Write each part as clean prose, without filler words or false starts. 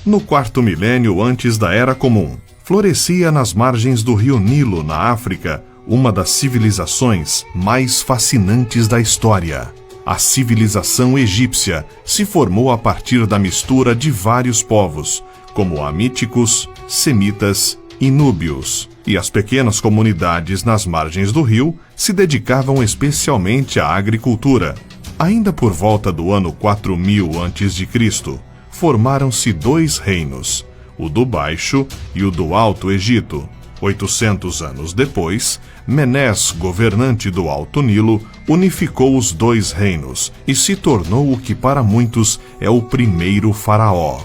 No quarto milênio antes da Era Comum, florescia nas margens do rio Nilo, na África, uma das civilizações mais fascinantes da história. A civilização egípcia se formou a partir da mistura de vários povos, como hamíticos, semitas e núbios. E as pequenas comunidades nas margens do rio se dedicavam especialmente à agricultura. Ainda por volta do ano 4000 a.C., formaram-se dois reinos, o do Baixo e o do Alto Egito. 800 anos depois, Menés, governante do Alto Nilo, unificou os dois reinos e se tornou o que para muitos é o primeiro faraó.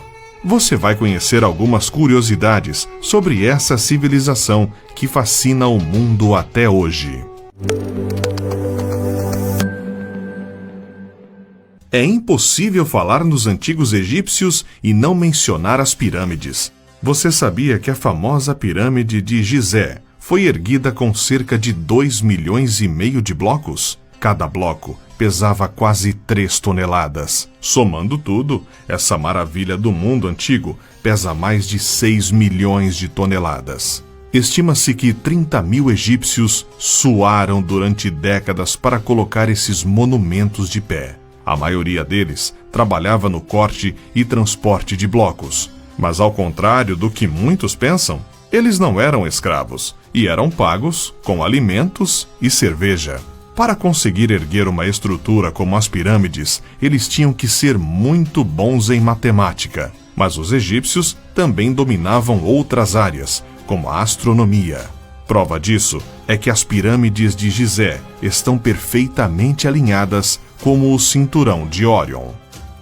Você vai conhecer algumas curiosidades sobre essa civilização que fascina o mundo até hoje. É impossível falar nos antigos egípcios e não mencionar as pirâmides. Você sabia que a famosa pirâmide de Gizé foi erguida com cerca de 2,5 milhões de blocos? Cada bloco pesava quase 3 toneladas. Somando tudo, essa maravilha do mundo antigo pesa mais de 6 milhões de toneladas. Estima-se que 30 mil egípcios suaram durante décadas para colocar esses monumentos de pé. A maioria deles trabalhava no corte e transporte de blocos. Mas ao contrário do que muitos pensam, eles não eram escravos e eram pagos com alimentos e cerveja. Para conseguir erguer uma estrutura como as pirâmides, eles tinham que ser muito bons em matemática. Mas os egípcios também dominavam outras áreas, como a astronomia. Prova disso é que as pirâmides de Gizé estão perfeitamente alinhadas como o cinturão de Órion.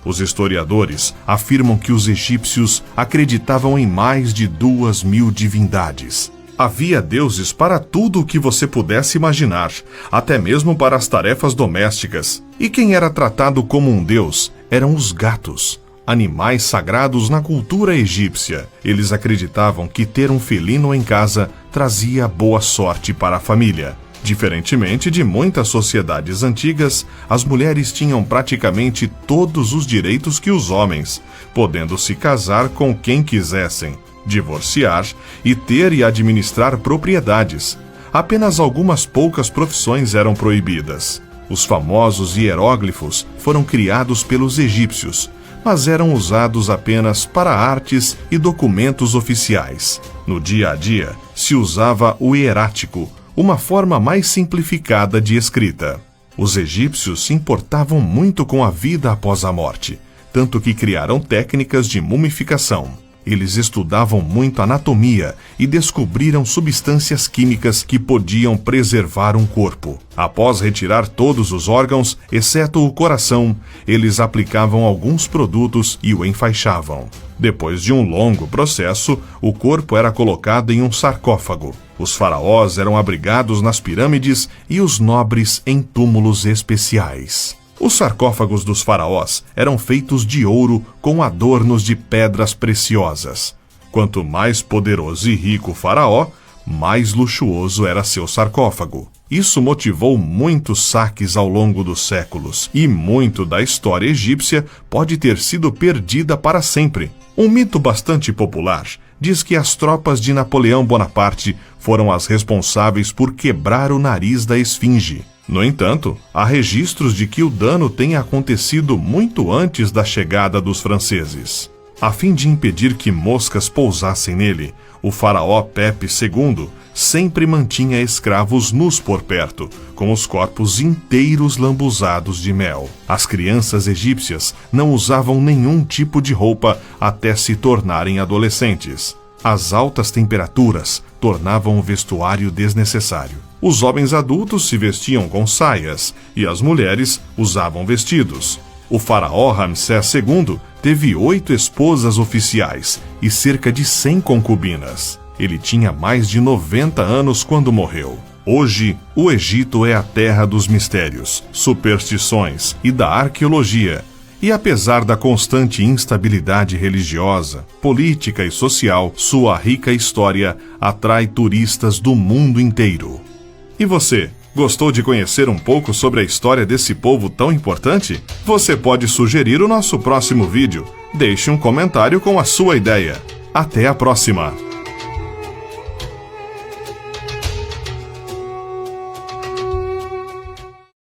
Os historiadores afirmam que os egípcios acreditavam em mais de 2.000 divindades. Havia deuses para tudo o que você pudesse imaginar, até mesmo para as tarefas domésticas. E quem era tratado como um deus eram os gatos, animais sagrados na cultura egípcia. Eles acreditavam que ter um felino em casa trazia boa sorte para a família. Diferentemente de muitas sociedades antigas, as mulheres tinham praticamente todos os direitos que os homens, podendo se casar com quem quisessem, divorciar e ter e administrar propriedades. Apenas algumas poucas profissões eram proibidas. Os famosos hieróglifos foram criados pelos egípcios, mas eram usados apenas para artes e documentos oficiais. No dia a dia, se usava o hierático, uma forma mais simplificada de escrita. Os egípcios se importavam muito com a vida após a morte, tanto que criaram técnicas de mumificação. Eles estudavam muito anatomia e descobriram substâncias químicas que podiam preservar um corpo. Após retirar todos os órgãos, exceto o coração, eles aplicavam alguns produtos e o enfaixavam. Depois de um longo processo, o corpo era colocado em um sarcófago. Os faraós eram abrigados nas pirâmides e os nobres em túmulos especiais. Os sarcófagos dos faraós eram feitos de ouro com adornos de pedras preciosas. Quanto mais poderoso e rico o faraó, mais luxuoso era seu sarcófago. Isso motivou muitos saques ao longo dos séculos, e muito da história egípcia pode ter sido perdida para sempre. Um mito bastante popular diz que as tropas de Napoleão Bonaparte foram as responsáveis por quebrar o nariz da esfinge. No entanto, há registros de que o dano tenha acontecido muito antes da chegada dos franceses. A fim de impedir que moscas pousassem nele, o faraó Pepe II sempre mantinha escravos nus por perto, com os corpos inteiros lambuzados de mel. As crianças egípcias não usavam nenhum tipo de roupa até se tornarem adolescentes. As altas temperaturas tornavam o vestuário desnecessário. Os homens adultos se vestiam com saias e as mulheres usavam vestidos. O faraó Ramsés II teve 8 esposas oficiais e cerca de 100 concubinas. Ele tinha mais de 90 anos quando morreu. Hoje, o Egito é a terra dos mistérios, superstições e da arqueologia. E apesar da constante instabilidade religiosa, política e social, sua rica história atrai turistas do mundo inteiro. E você, gostou de conhecer um pouco sobre a história desse povo tão importante? Você pode sugerir o nosso próximo vídeo. Deixe um comentário com a sua ideia. Até a próxima!